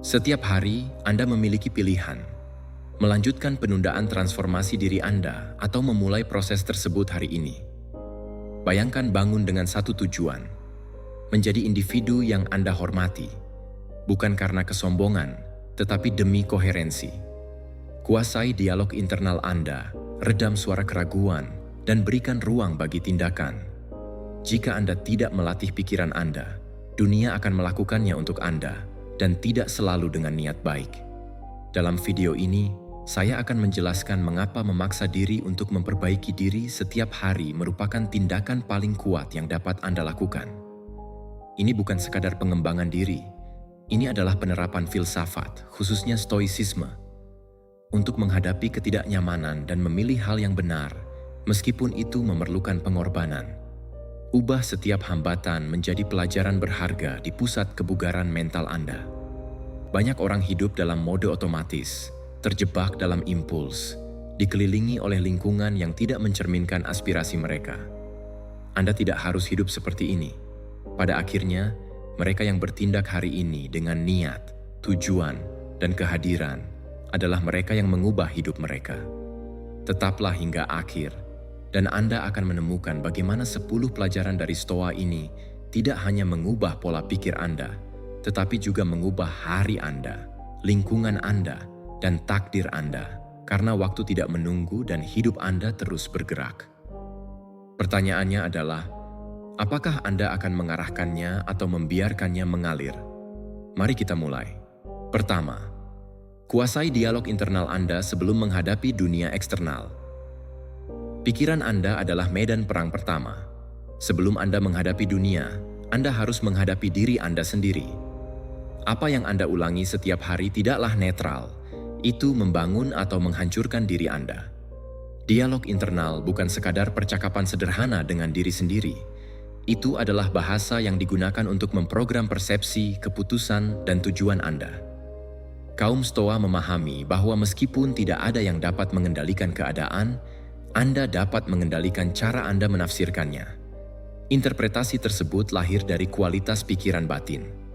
Setiap hari, Anda memiliki pilihan. Melanjutkan penundaan transformasi diri Anda atau memulai proses tersebut hari ini. Bayangkan bangun dengan satu tujuan. Menjadi individu yang Anda hormati. Bukan karena kesombongan, tetapi demi koherensi. Kuasai dialog internal Anda, redam suara keraguan, dan berikan ruang bagi tindakan. Jika Anda tidak melatih pikiran Anda, dunia akan melakukannya untuk Anda, dan tidak selalu dengan niat baik. Dalam video ini, saya akan menjelaskan mengapa memaksa diri untuk memperbaiki diri setiap hari merupakan tindakan paling kuat yang dapat Anda lakukan. Ini bukan sekadar pengembangan diri, ini adalah penerapan filsafat, khususnya stoicisme, untuk menghadapi ketidaknyamanan dan memilih hal yang benar, meskipun itu memerlukan pengorbanan. Ubah setiap hambatan menjadi pelajaran berharga di pusat kebugaran mental Anda. Banyak orang hidup dalam mode otomatis, terjebak dalam impuls, dikelilingi oleh lingkungan yang tidak mencerminkan aspirasi mereka. Anda tidak harus hidup seperti ini. Pada akhirnya, mereka yang bertindak hari ini dengan niat, tujuan, dan kehadiran adalah mereka yang mengubah hidup mereka. Tetaplah hingga akhir, dan Anda akan menemukan bagaimana 10 pelajaran dari Stoa ini tidak hanya mengubah pola pikir Anda, tetapi juga mengubah hari Anda, lingkungan Anda, dan takdir Anda, karena waktu tidak menunggu dan hidup Anda terus bergerak. Pertanyaannya adalah, apakah Anda akan mengarahkannya atau membiarkannya mengalir? Mari kita mulai. Pertama, kuasai dialog internal Anda sebelum menghadapi dunia eksternal. Pikiran Anda adalah medan perang pertama. Sebelum Anda menghadapi dunia, Anda harus menghadapi diri Anda sendiri. Apa yang Anda ulangi setiap hari tidaklah netral. Itu membangun atau menghancurkan diri Anda. Dialog internal bukan sekadar percakapan sederhana dengan diri sendiri. Itu adalah bahasa yang digunakan untuk memprogram persepsi, keputusan, dan tujuan Anda. Kaum Stoa memahami bahwa meskipun tidak ada yang dapat mengendalikan keadaan, Anda dapat mengendalikan cara Anda menafsirkannya. Interpretasi tersebut lahir dari kualitas pikiran batin.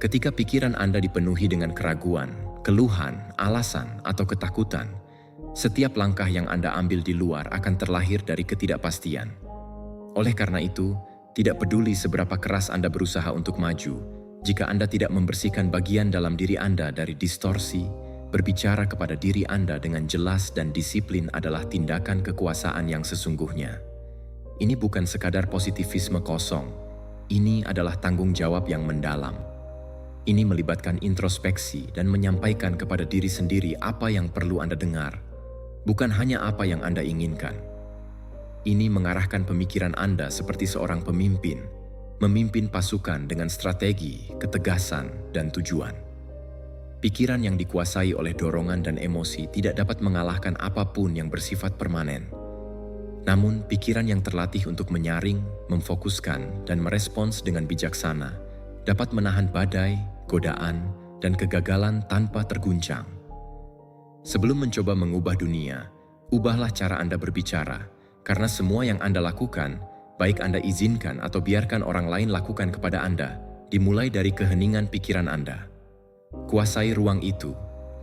Ketika pikiran Anda dipenuhi dengan keraguan, keluhan, alasan, atau ketakutan, setiap langkah yang Anda ambil di luar akan terlahir dari ketidakpastian. Oleh karena itu, tidak peduli seberapa keras Anda berusaha untuk maju, jika Anda tidak membersihkan bagian dalam diri Anda dari distorsi, berbicara kepada diri Anda dengan jelas dan disiplin adalah tindakan kekuasaan yang sesungguhnya. Ini bukan sekadar positivisme kosong, ini adalah tanggung jawab yang mendalam. Ini melibatkan introspeksi dan menyampaikan kepada diri sendiri apa yang perlu Anda dengar, bukan hanya apa yang Anda inginkan. Ini mengarahkan pemikiran Anda seperti seorang pemimpin, memimpin pasukan dengan strategi, ketegasan, dan tujuan. Pikiran yang dikuasai oleh dorongan dan emosi tidak dapat mengalahkan apapun yang bersifat permanen. Namun, pikiran yang terlatih untuk menyaring, memfokuskan, dan merespons dengan bijaksana dapat menahan badai, godaan, dan kegagalan tanpa terguncang. Sebelum mencoba mengubah dunia, ubahlah cara Anda berbicara, karena semua yang Anda lakukan, baik Anda izinkan atau biarkan orang lain lakukan kepada Anda, dimulai dari keheningan pikiran Anda. Kuasai ruang itu,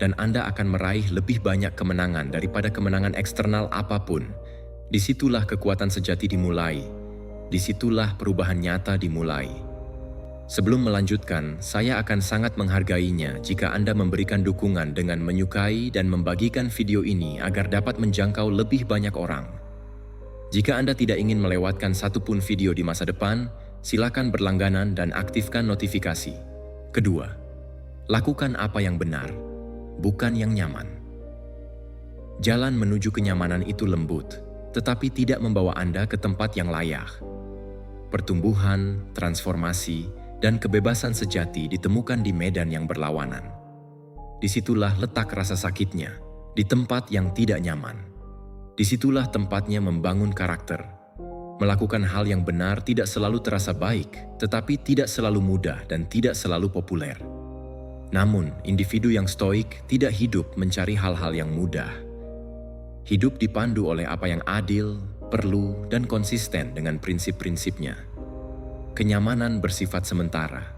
dan Anda akan meraih lebih banyak kemenangan daripada kemenangan eksternal apapun. Disitulah kekuatan sejati dimulai, disitulah perubahan nyata dimulai. Sebelum melanjutkan, saya akan sangat menghargainya jika Anda memberikan dukungan dengan menyukai dan membagikan video ini agar dapat menjangkau lebih banyak orang. Jika Anda tidak ingin melewatkan satupun video di masa depan, silakan berlangganan dan aktifkan notifikasi. Kedua, lakukan apa yang benar, bukan yang nyaman. Jalan menuju kenyamanan itu lembut, tetapi tidak membawa Anda ke tempat yang layak. Pertumbuhan, transformasi, dan kebebasan sejati ditemukan di medan yang berlawanan. Disitulah letak rasa sakitnya, di tempat yang tidak nyaman. Disitulah tempatnya membangun karakter. Melakukan hal yang benar tidak selalu terasa baik, tetapi tidak selalu mudah dan tidak selalu populer. Namun, individu yang stoik tidak hidup mencari hal-hal yang mudah. Hidup dipandu oleh apa yang adil, perlu, dan konsisten dengan prinsip-prinsipnya. Kenyamanan bersifat sementara.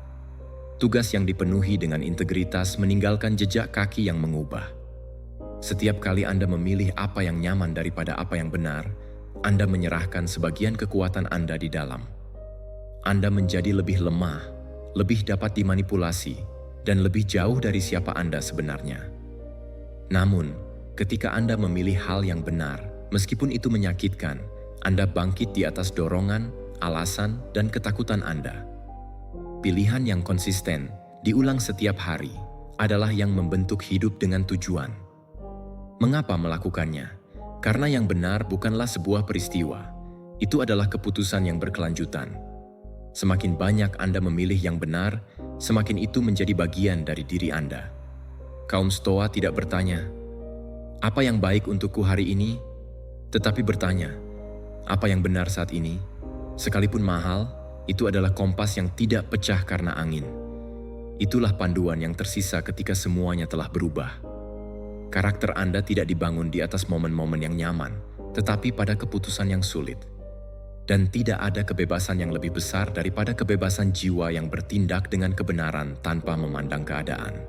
Tugas yang dipenuhi dengan integritas meninggalkan jejak kaki yang mengubah. Setiap kali Anda memilih apa yang nyaman daripada apa yang benar, Anda menyerahkan sebagian kekuatan Anda di dalam. Anda menjadi lebih lemah, lebih dapat dimanipulasi, dan lebih jauh dari siapa Anda sebenarnya. Namun, ketika Anda memilih hal yang benar, meskipun itu menyakitkan, Anda bangkit di atas dorongan, alasan, dan ketakutan Anda. Pilihan yang konsisten, diulang setiap hari, adalah yang membentuk hidup dengan tujuan. Mengapa melakukannya? Karena yang benar bukanlah sebuah peristiwa. Itu adalah keputusan yang berkelanjutan. Semakin banyak Anda memilih yang benar, semakin itu menjadi bagian dari diri Anda. Kaum Stoa tidak bertanya, "Apa yang baik untukku hari ini?" Tetapi bertanya, "Apa yang benar saat ini?" Sekalipun mahal, itu adalah kompas yang tidak pecah karena angin. Itulah panduan yang tersisa ketika semuanya telah berubah. Karakter Anda tidak dibangun di atas momen-momen yang nyaman, tetapi pada keputusan yang sulit. Dan tidak ada kebebasan yang lebih besar daripada kebebasan jiwa yang bertindak dengan kebenaran tanpa memandang keadaan.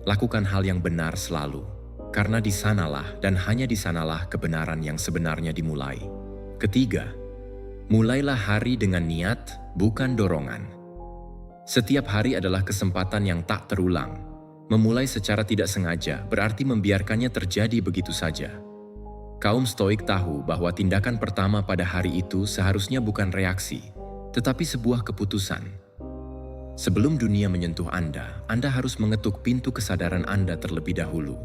Lakukan hal yang benar selalu, karena di sanalah dan hanya di sanalah kebenaran yang sebenarnya dimulai. Ketiga, mulailah hari dengan niat, bukan dorongan. Setiap hari adalah kesempatan yang tak terulang. Memulai secara tidak sengaja berarti membiarkannya terjadi begitu saja. Kaum Stoik tahu bahwa tindakan pertama pada hari itu seharusnya bukan reaksi, tetapi sebuah keputusan. Sebelum dunia menyentuh Anda harus mengetuk pintu kesadaran Anda terlebih dahulu.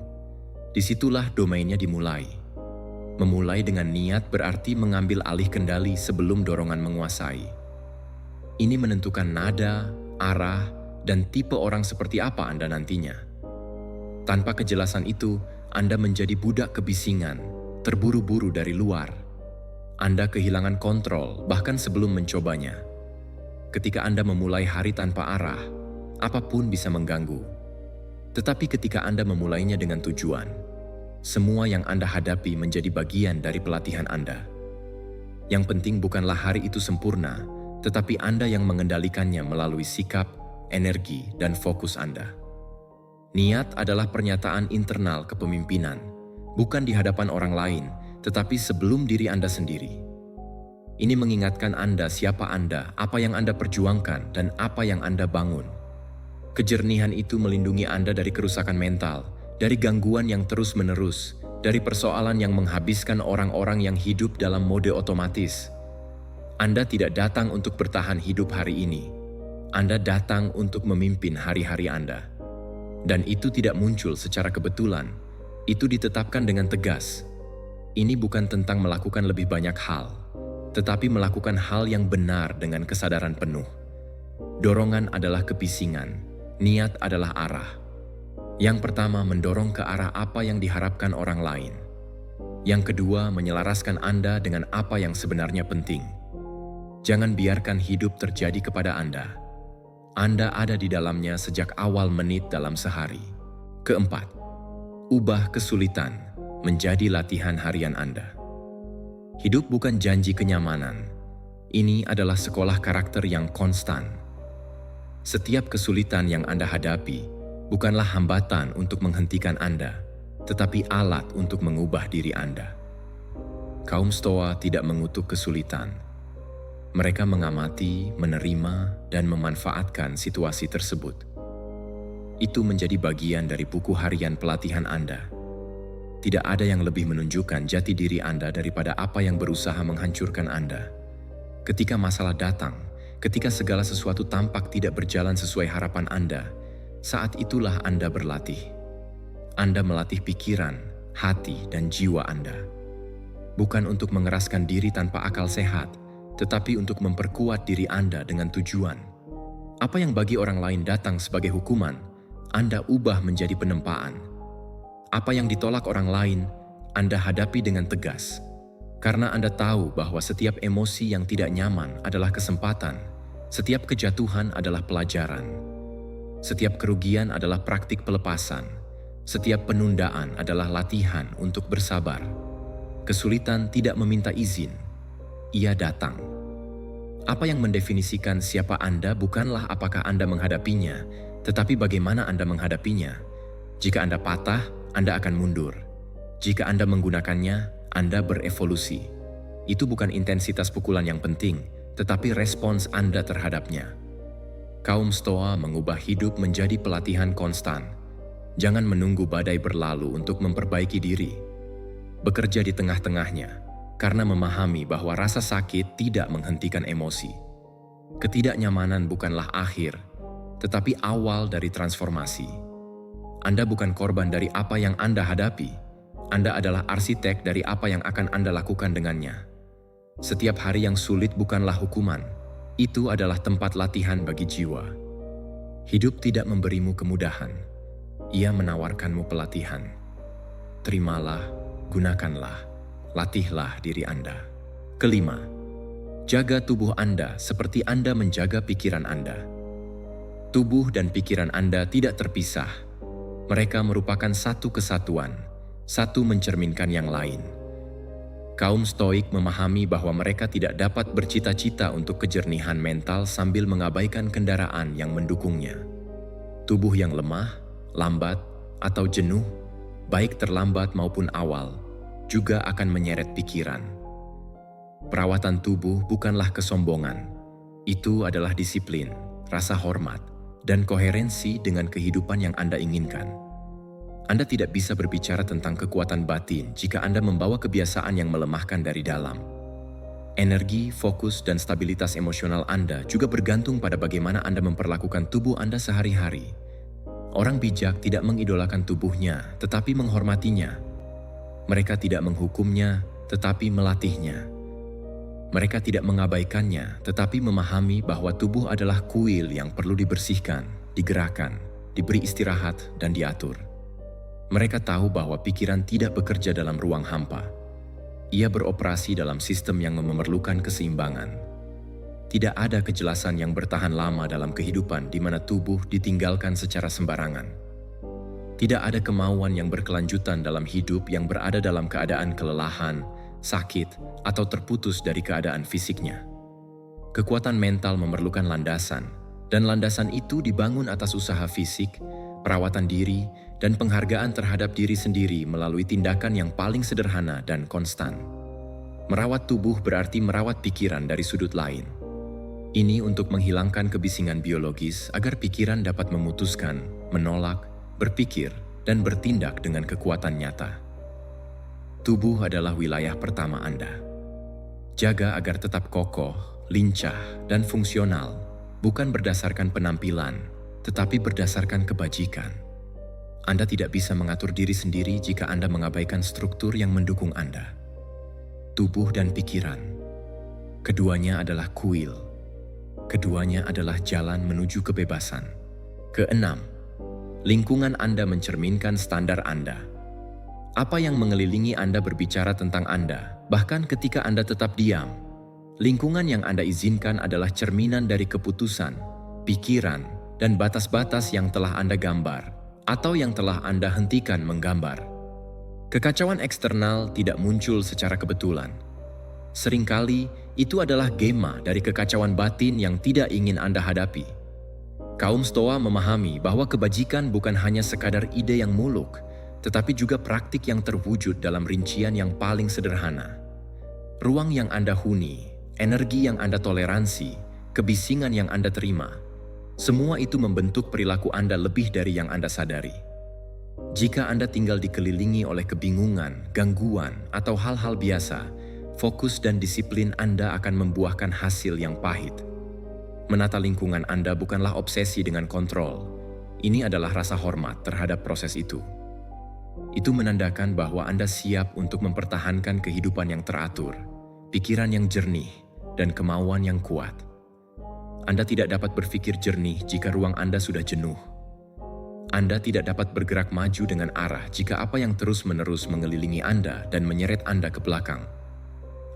Disitulah domainnya dimulai. Memulai dengan niat berarti mengambil alih kendali sebelum dorongan menguasai. Ini menentukan nada, arah, dan tipe orang seperti apa Anda nantinya. Tanpa kejelasan itu, Anda menjadi budak kebisingan, terburu-buru dari luar. Anda kehilangan kontrol bahkan sebelum mencobanya. Ketika Anda memulai hari tanpa arah, apapun bisa mengganggu. Tetapi ketika Anda memulainya dengan tujuan, semua yang Anda hadapi menjadi bagian dari pelatihan Anda. Yang penting bukanlah hari itu sempurna, tetapi Anda yang mengendalikannya melalui sikap, energi, dan fokus Anda. Niat adalah pernyataan internal kepemimpinan, bukan di hadapan orang lain, tetapi sebelum diri Anda sendiri. Ini mengingatkan Anda siapa Anda, apa yang Anda perjuangkan, dan apa yang Anda bangun. Kejernihan itu melindungi Anda dari kerusakan mental, dari gangguan yang terus-menerus, dari persoalan yang menghabiskan orang-orang yang hidup dalam mode otomatis. Anda tidak datang untuk bertahan hidup hari ini. Anda datang untuk memimpin hari-hari Anda. Dan itu tidak muncul secara kebetulan. Itu ditetapkan dengan tegas. Ini bukan tentang melakukan lebih banyak hal, tetapi melakukan hal yang benar dengan kesadaran penuh. Dorongan adalah kebisingan, niat adalah arah. Yang pertama, mendorong ke arah apa yang diharapkan orang lain. Yang kedua, menyelaraskan Anda dengan apa yang sebenarnya penting. Jangan biarkan hidup terjadi kepada Anda. Anda ada di dalamnya sejak awal menit dalam sehari. Keempat, ubah kesulitan menjadi latihan harian Anda. Hidup bukan janji kenyamanan. Ini adalah sekolah karakter yang konstan. Setiap kesulitan yang Anda hadapi bukanlah hambatan untuk menghentikan Anda, tetapi alat untuk mengubah diri Anda. Kaum Stoa tidak mengutuk kesulitan. Mereka mengamati, menerima, dan memanfaatkan situasi tersebut. Itu menjadi bagian dari buku harian pelatihan Anda. Tidak ada yang lebih menunjukkan jati diri Anda daripada apa yang berusaha menghancurkan Anda. Ketika masalah datang, ketika segala sesuatu tampak tidak berjalan sesuai harapan Anda, saat itulah Anda berlatih. Anda melatih pikiran, hati, dan jiwa Anda. Bukan untuk mengeraskan diri tanpa akal sehat, tetapi untuk memperkuat diri Anda dengan tujuan. Apa yang bagi orang lain datang sebagai hukuman, Anda ubah menjadi penempaan. Apa yang ditolak orang lain, Anda hadapi dengan tegas. Karena Anda tahu bahwa setiap emosi yang tidak nyaman adalah kesempatan, setiap kejatuhan adalah pelajaran. Setiap kerugian adalah praktik pelepasan. Setiap penundaan adalah latihan untuk bersabar. Kesulitan tidak meminta izin. Ia datang. Apa yang mendefinisikan siapa Anda bukanlah apakah Anda menghadapinya, tetapi bagaimana Anda menghadapinya. Jika Anda patah, Anda akan mundur. Jika Anda menggunakannya, Anda berevolusi. Itu bukan intensitas pukulan yang penting, tetapi respons Anda terhadapnya. Kaum Stoa mengubah hidup menjadi pelatihan konstan. Jangan menunggu badai berlalu untuk memperbaiki diri. Bekerja di tengah-tengahnya, karena memahami bahwa rasa sakit tidak menghentikan emosi. Ketidaknyamanan bukanlah akhir, tetapi awal dari transformasi. Anda bukan korban dari apa yang Anda hadapi. Anda adalah arsitek dari apa yang akan Anda lakukan dengannya. Setiap hari yang sulit bukanlah hukuman. Itu adalah tempat latihan bagi jiwa. Hidup tidak memberimu kemudahan. Ia menawarkanmu pelatihan. Terimalah, gunakanlah. Latihlah diri Anda. Kelima, jaga tubuh Anda seperti Anda menjaga pikiran Anda. Tubuh dan pikiran Anda tidak terpisah. Mereka merupakan satu kesatuan, satu mencerminkan yang lain. Kaum Stoik memahami bahwa mereka tidak dapat bercita-cita untuk kejernihan mental sambil mengabaikan kendaraan yang mendukungnya. Tubuh yang lemah, lambat, atau jenuh, baik terlambat maupun awal, juga akan menyeret pikiran. Perawatan tubuh bukanlah kesombongan. Itu adalah disiplin, rasa hormat, dan koherensi dengan kehidupan yang Anda inginkan. Anda tidak bisa berbicara tentang kekuatan batin jika Anda membawa kebiasaan yang melemahkan dari dalam. Energi, fokus, dan stabilitas emosional Anda juga bergantung pada bagaimana Anda memperlakukan tubuh Anda sehari-hari. Orang bijak tidak mengidolakan tubuhnya, tetapi menghormatinya. Mereka tidak menghukumnya, tetapi melatihnya. Mereka tidak mengabaikannya, tetapi memahami bahwa tubuh adalah kuil yang perlu dibersihkan, digerakkan, diberi istirahat, dan diatur. Mereka tahu bahwa pikiran tidak bekerja dalam ruang hampa. Ia beroperasi dalam sistem yang memerlukan keseimbangan. Tidak ada kejelasan yang bertahan lama dalam kehidupan di mana tubuh ditinggalkan secara sembarangan. Tidak ada kemauan yang berkelanjutan dalam hidup yang berada dalam keadaan kelelahan, sakit, atau terputus dari keadaan fisiknya. Kekuatan mental memerlukan landasan, dan landasan itu dibangun atas usaha fisik, perawatan diri, dan penghargaan terhadap diri sendiri melalui tindakan yang paling sederhana dan konstan. Merawat tubuh berarti merawat pikiran dari sudut lain. Ini untuk menghilangkan kebisingan biologis agar pikiran dapat memutuskan, menolak, berpikir, dan bertindak dengan kekuatan nyata. Tubuh adalah wilayah pertama Anda. Jaga agar tetap kokoh, lincah, dan fungsional, bukan berdasarkan penampilan, tetapi berdasarkan kebajikan. Anda tidak bisa mengatur diri sendiri jika Anda mengabaikan struktur yang mendukung Anda. Tubuh dan pikiran. Keduanya adalah kuil. Keduanya adalah jalan menuju kebebasan. Keenam, lingkungan Anda mencerminkan standar Anda. Apa yang mengelilingi Anda berbicara tentang Anda, bahkan ketika Anda tetap diam. Lingkungan yang Anda izinkan adalah cerminan dari keputusan, pikiran, dan batas-batas yang telah Anda gambar, atau yang telah Anda hentikan menggambar. Kekacauan eksternal tidak muncul secara kebetulan. Seringkali, itu adalah gema dari kekacauan batin yang tidak ingin Anda hadapi. Kaum Stoa memahami bahwa kebajikan bukan hanya sekadar ide yang muluk, tetapi juga praktik yang terwujud dalam rincian yang paling sederhana. Ruang yang Anda huni, energi yang Anda toleransi, kebisingan yang Anda terima, semua itu membentuk perilaku Anda lebih dari yang Anda sadari. Jika Anda tinggal dikelilingi oleh kebingungan, gangguan, atau hal-hal biasa, fokus dan disiplin Anda akan membuahkan hasil yang pahit. Menata lingkungan Anda bukanlah obsesi dengan kontrol. Ini adalah rasa hormat terhadap proses itu. Itu menandakan bahwa Anda siap untuk mempertahankan kehidupan yang teratur, pikiran yang jernih, dan kemauan yang kuat. Anda tidak dapat berpikir jernih jika ruang Anda sudah jenuh. Anda tidak dapat bergerak maju dengan arah jika apa yang terus-menerus mengelilingi Anda dan menyeret Anda ke belakang.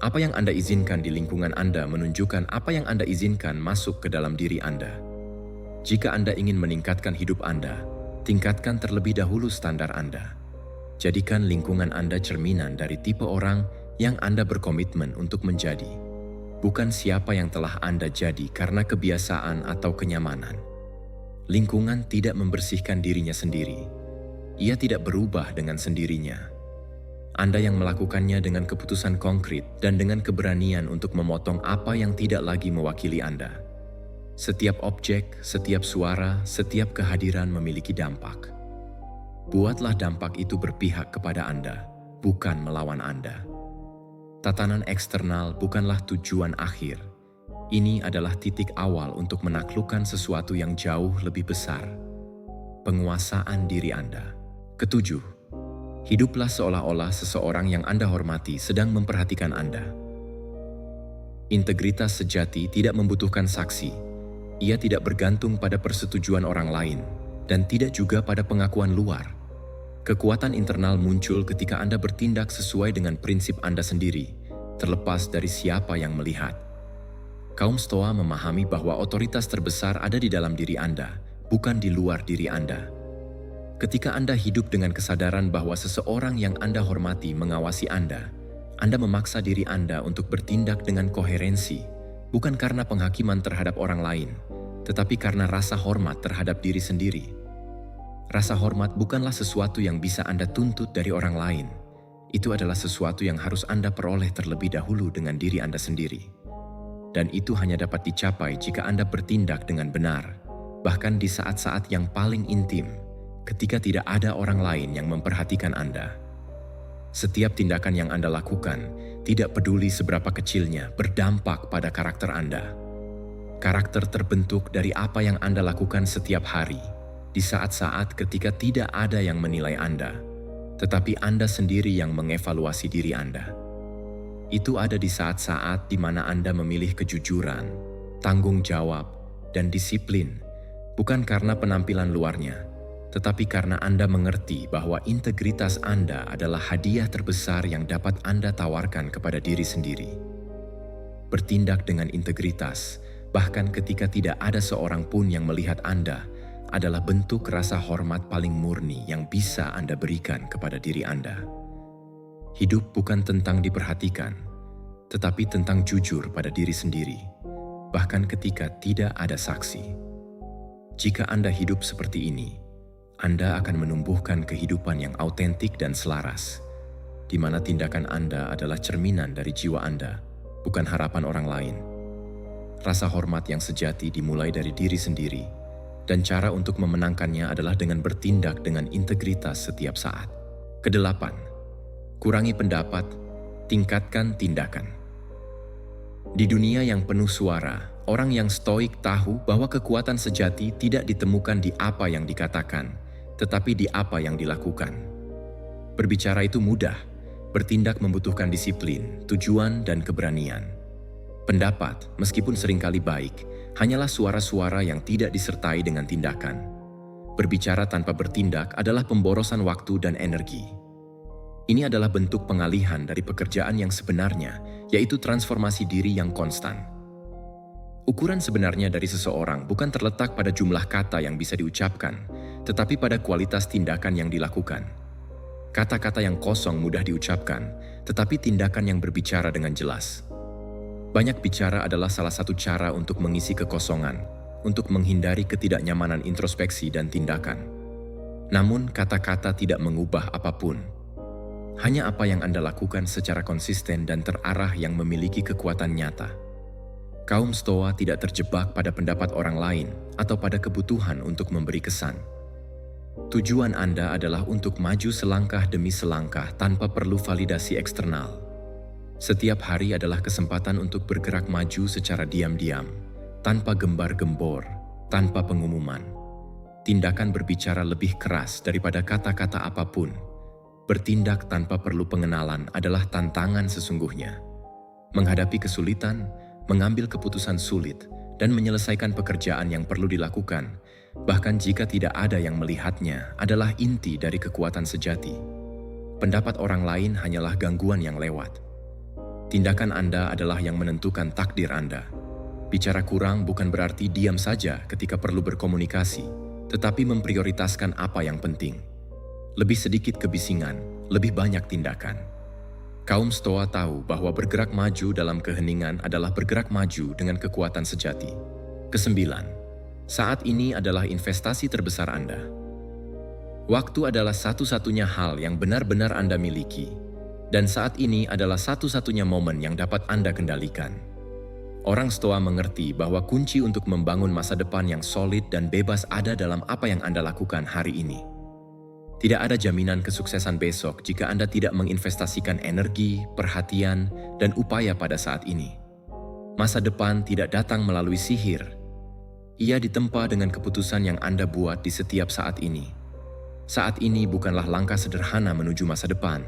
Apa yang Anda izinkan di lingkungan Anda menunjukkan apa yang Anda izinkan masuk ke dalam diri Anda. Jika Anda ingin meningkatkan hidup Anda, tingkatkan terlebih dahulu standar Anda. Jadikan lingkungan Anda cerminan dari tipe orang yang Anda berkomitmen untuk menjadi. bukan siapa yang telah Anda jadi karena kebiasaan atau kenyamanan. Lingkungan tidak membersihkan dirinya sendiri. Ia tidak berubah dengan sendirinya. Anda yang melakukannya dengan keputusan konkret dan dengan keberanian untuk memotong apa yang tidak lagi mewakili Anda. Setiap objek, setiap suara, setiap kehadiran memiliki dampak. Buatlah dampak itu berpihak kepada Anda, bukan melawan Anda. Tatanan eksternal bukanlah tujuan akhir. Ini adalah titik awal untuk menaklukkan sesuatu yang jauh lebih besar. Penguasaan diri Anda. Ketujuh, hiduplah seolah-olah seseorang yang Anda hormati sedang memperhatikan Anda. Integritas sejati tidak membutuhkan saksi. Ia tidak bergantung pada persetujuan orang lain dan tidak juga pada pengakuan luar. Kekuatan internal muncul ketika Anda bertindak sesuai dengan prinsip Anda sendiri, terlepas dari siapa yang melihat. Kaum Stoa memahami bahwa otoritas terbesar ada di dalam diri Anda, bukan di luar diri Anda. Ketika Anda hidup dengan kesadaran bahwa seseorang yang Anda hormati mengawasi Anda memaksa diri Anda untuk bertindak dengan koherensi, bukan karena penghakiman terhadap orang lain, tetapi karena rasa hormat terhadap diri sendiri. Rasa hormat bukanlah sesuatu yang bisa Anda tuntut dari orang lain. Itu adalah sesuatu yang harus Anda peroleh terlebih dahulu dengan diri Anda sendiri. Dan itu hanya dapat dicapai jika Anda bertindak dengan benar, bahkan di saat-saat yang paling intim, ketika tidak ada orang lain yang memperhatikan Anda. Setiap tindakan yang Anda lakukan, tidak peduli seberapa kecilnya, berdampak pada karakter Anda. Karakter terbentuk dari apa yang Anda lakukan setiap hari, di saat-saat ketika tidak ada yang menilai Anda, tetapi Anda sendiri yang mengevaluasi diri Anda. Itu ada di saat-saat di mana Anda memilih kejujuran, tanggung jawab, dan disiplin, bukan karena penampilan luarnya, tetapi karena Anda mengerti bahwa integritas Anda adalah hadiah terbesar yang dapat Anda tawarkan kepada diri sendiri. Bertindak dengan integritas, bahkan ketika tidak ada seorang pun yang melihat Anda, adalah bentuk rasa hormat paling murni yang bisa Anda berikan kepada diri Anda. Hidup bukan tentang diperhatikan, tetapi tentang jujur pada diri sendiri, bahkan ketika tidak ada saksi. Jika Anda hidup seperti ini, Anda akan menumbuhkan kehidupan yang autentik dan selaras, di mana tindakan Anda adalah cerminan dari jiwa Anda, bukan harapan orang lain. Rasa hormat yang sejati dimulai dari diri sendiri, dan cara untuk memenangkannya adalah dengan bertindak dengan integritas setiap saat. Kedelapan, kurangi pendapat, tingkatkan tindakan. Di dunia yang penuh suara, orang yang stoik tahu bahwa kekuatan sejati tidak ditemukan di apa yang dikatakan, tetapi di apa yang dilakukan. Berbicara itu mudah, bertindak membutuhkan disiplin, tujuan, dan keberanian. Pendapat, meskipun seringkali baik, hanyalah suara-suara yang tidak disertai dengan tindakan. Berbicara tanpa bertindak adalah pemborosan waktu dan energi. Ini adalah bentuk pengalihan dari pekerjaan yang sebenarnya, yaitu transformasi diri yang konstan. Ukuran sebenarnya dari seseorang bukan terletak pada jumlah kata yang bisa diucapkan, tetapi pada kualitas tindakan yang dilakukan. Kata-kata yang kosong mudah diucapkan, tetapi tindakan yang berbicara dengan jelas. Banyak bicara adalah salah satu cara untuk mengisi kekosongan, untuk menghindari ketidaknyamanan introspeksi dan tindakan. Namun, kata-kata tidak mengubah apapun. Hanya apa yang Anda lakukan secara konsisten dan terarah yang memiliki kekuatan nyata. Kaum Stoa tidak terjebak pada pendapat orang lain atau pada kebutuhan untuk memberi kesan. Tujuan Anda adalah untuk maju selangkah demi selangkah tanpa perlu validasi eksternal. Setiap hari adalah kesempatan untuk bergerak maju secara diam-diam, tanpa gembar-gembor, tanpa pengumuman. Tindakan berbicara lebih keras daripada kata-kata apapun. Bertindak tanpa perlu pengenalan adalah tantangan sesungguhnya. Menghadapi kesulitan, mengambil keputusan sulit, dan menyelesaikan pekerjaan yang perlu dilakukan, bahkan jika tidak ada yang melihatnya, adalah inti dari kekuatan sejati. Pendapat orang lain hanyalah gangguan yang lewat. Tindakan Anda adalah yang menentukan takdir Anda. Bicara kurang bukan berarti diam saja ketika perlu berkomunikasi, tetapi memprioritaskan apa yang penting. Lebih sedikit kebisingan, lebih banyak tindakan. Kaum Stoa tahu bahwa bergerak maju dalam keheningan adalah bergerak maju dengan kekuatan sejati. Kesembilan, saat ini adalah investasi terbesar Anda. Waktu adalah satu-satunya hal yang benar-benar Anda miliki, dan saat ini adalah satu-satunya momen yang dapat Anda kendalikan. Orang Stoa mengerti bahwa kunci untuk membangun masa depan yang solid dan bebas ada dalam apa yang Anda lakukan hari ini. Tidak ada jaminan kesuksesan besok jika Anda tidak menginvestasikan energi, perhatian, dan upaya pada saat ini. Masa depan tidak datang melalui sihir. Ia ditempa dengan keputusan yang Anda buat di setiap saat ini. Saat ini bukanlah langkah sederhana menuju masa depan.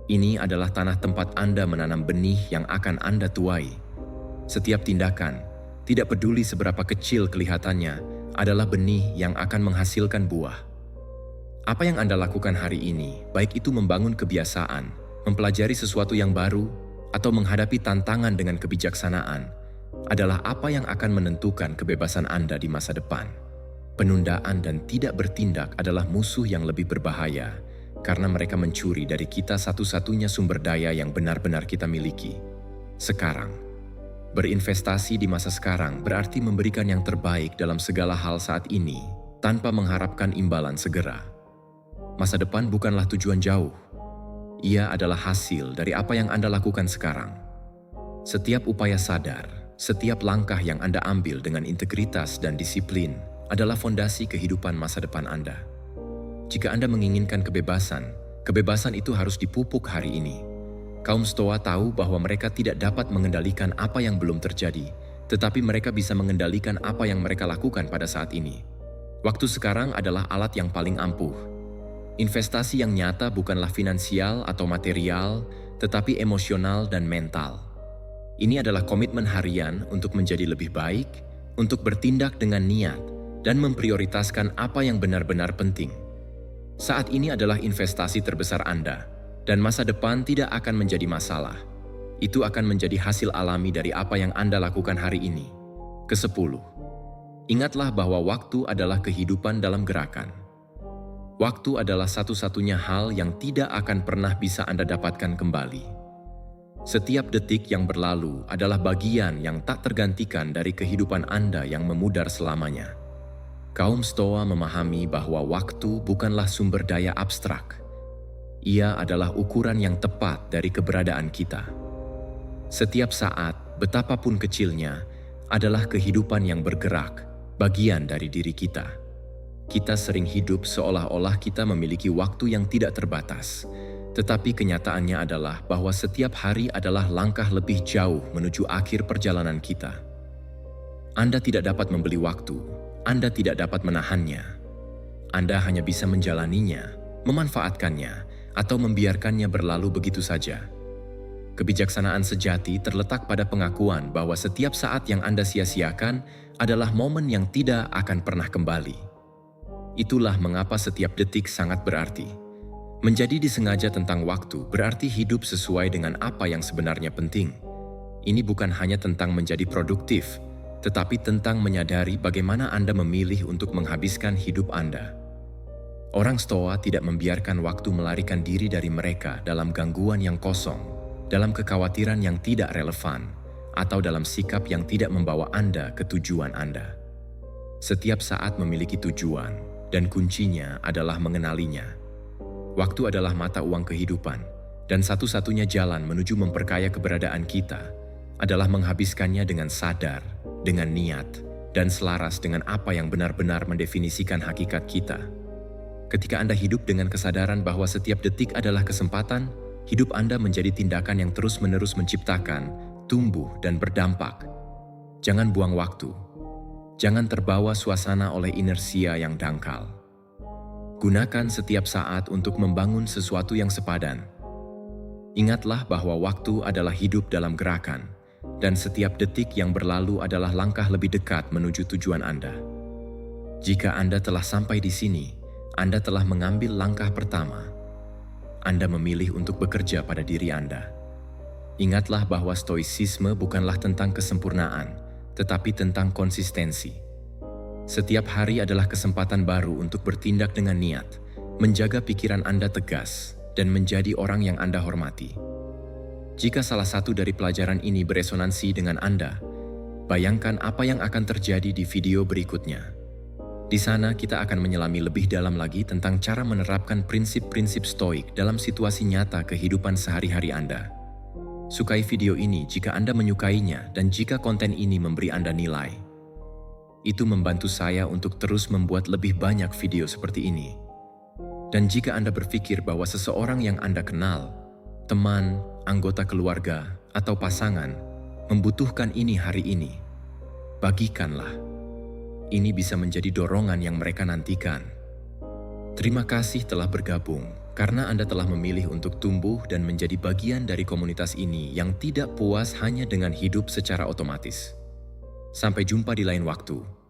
Ini adalah tanah tempat Anda menanam benih yang akan Anda tuai. Setiap tindakan, tidak peduli seberapa kecil kelihatannya, adalah benih yang akan menghasilkan buah. Apa yang Anda lakukan hari ini, baik itu membangun kebiasaan, mempelajari sesuatu yang baru, atau menghadapi tantangan dengan kebijaksanaan, adalah apa yang akan menentukan kebebasan Anda di masa depan. Penundaan dan tidak bertindak adalah musuh yang lebih berbahaya, karena mereka mencuri dari kita satu-satunya sumber daya yang benar-benar kita miliki. Sekarang, berinvestasi di masa sekarang berarti memberikan yang terbaik dalam segala hal saat ini, tanpa mengharapkan imbalan segera. Masa depan bukanlah tujuan jauh. Ia adalah hasil dari apa yang Anda lakukan sekarang. Setiap upaya sadar, setiap langkah yang Anda ambil dengan integritas dan disiplin adalah fondasi kehidupan masa depan Anda. Jika Anda menginginkan kebebasan, kebebasan itu harus dipupuk hari ini. Kaum Stoa tahu bahwa mereka tidak dapat mengendalikan apa yang belum terjadi, tetapi mereka bisa mengendalikan apa yang mereka lakukan pada saat ini. Waktu sekarang adalah alat yang paling ampuh. Investasi yang nyata bukanlah finansial atau material, tetapi emosional dan mental. Ini adalah komitmen harian untuk menjadi lebih baik, untuk bertindak dengan niat, dan memprioritaskan apa yang benar-benar penting. Saat ini adalah investasi terbesar Anda, dan masa depan tidak akan menjadi masalah. Itu akan menjadi hasil alami dari apa yang Anda lakukan hari ini. Kesepuluh, ingatlah bahwa waktu adalah kehidupan dalam gerakan. Waktu adalah satu-satunya hal yang tidak akan pernah bisa Anda dapatkan kembali. Setiap detik yang berlalu adalah bagian yang tak tergantikan dari kehidupan Anda yang memudar selamanya. Kaum Stoa memahami bahwa waktu bukanlah sumber daya abstrak. Ia adalah ukuran yang tepat dari keberadaan kita. Setiap saat, betapapun kecilnya, adalah kehidupan yang bergerak, bagian dari diri kita. Kita sering hidup seolah-olah kita memiliki waktu yang tidak terbatas, tetapi kenyataannya adalah bahwa setiap hari adalah langkah lebih jauh menuju akhir perjalanan kita. Anda tidak dapat membeli waktu, Anda tidak dapat menahannya. Anda hanya bisa menjalaninya, memanfaatkannya, atau membiarkannya berlalu begitu saja. Kebijaksanaan sejati terletak pada pengakuan bahwa setiap saat yang Anda sia-siakan adalah momen yang tidak akan pernah kembali. Itulah mengapa setiap detik sangat berarti. Menjadi disengaja tentang waktu berarti hidup sesuai dengan apa yang sebenarnya penting. Ini bukan hanya tentang menjadi produktif, tetapi tentang menyadari bagaimana Anda memilih untuk menghabiskan hidup Anda. Orang Stoa tidak membiarkan waktu melarikan diri dari mereka dalam gangguan yang kosong, dalam kekhawatiran yang tidak relevan, atau dalam sikap yang tidak membawa Anda ke tujuan Anda. Setiap saat memiliki tujuan, dan kuncinya adalah mengenalinya. Waktu adalah mata uang kehidupan, dan satu-satunya jalan menuju memperkaya keberadaan kita adalah menghabiskannya dengan sadar, dengan niat, dan selaras dengan apa yang benar-benar mendefinisikan hakikat kita. Ketika Anda hidup dengan kesadaran bahwa setiap detik adalah kesempatan, hidup Anda menjadi tindakan yang terus-menerus menciptakan, tumbuh, dan berdampak. Jangan buang waktu. Jangan terbawa suasana oleh inersia yang dangkal. Gunakan setiap saat untuk membangun sesuatu yang sepadan. Ingatlah bahwa waktu adalah hidup dalam gerakan, dan setiap detik yang berlalu adalah langkah lebih dekat menuju tujuan Anda. Jika Anda telah sampai di sini, Anda telah mengambil langkah pertama. Anda memilih untuk bekerja pada diri Anda. Ingatlah bahwa stoicisme bukanlah tentang kesempurnaan, tetapi tentang konsistensi. Setiap hari adalah kesempatan baru untuk bertindak dengan niat, menjaga pikiran Anda tegas, dan menjadi orang yang Anda hormati. Jika salah satu dari pelajaran ini beresonansi dengan Anda, bayangkan apa yang akan terjadi di video berikutnya. Di sana kita akan menyelami lebih dalam lagi tentang cara menerapkan prinsip-prinsip stoik dalam situasi nyata kehidupan sehari-hari Anda. Sukai video ini jika Anda menyukainya dan jika konten ini memberi Anda nilai. Itu membantu saya untuk terus membuat lebih banyak video seperti ini. Dan jika Anda berpikir bahwa seseorang yang Anda kenal, teman, anggota keluarga, atau pasangan membutuhkan ini hari ini, bagikanlah. Ini bisa menjadi dorongan yang mereka nantikan. Terima kasih telah bergabung, karena Anda telah memilih untuk tumbuh dan menjadi bagian dari komunitas ini yang tidak puas hanya dengan hidup secara otomatis. Sampai jumpa di lain waktu.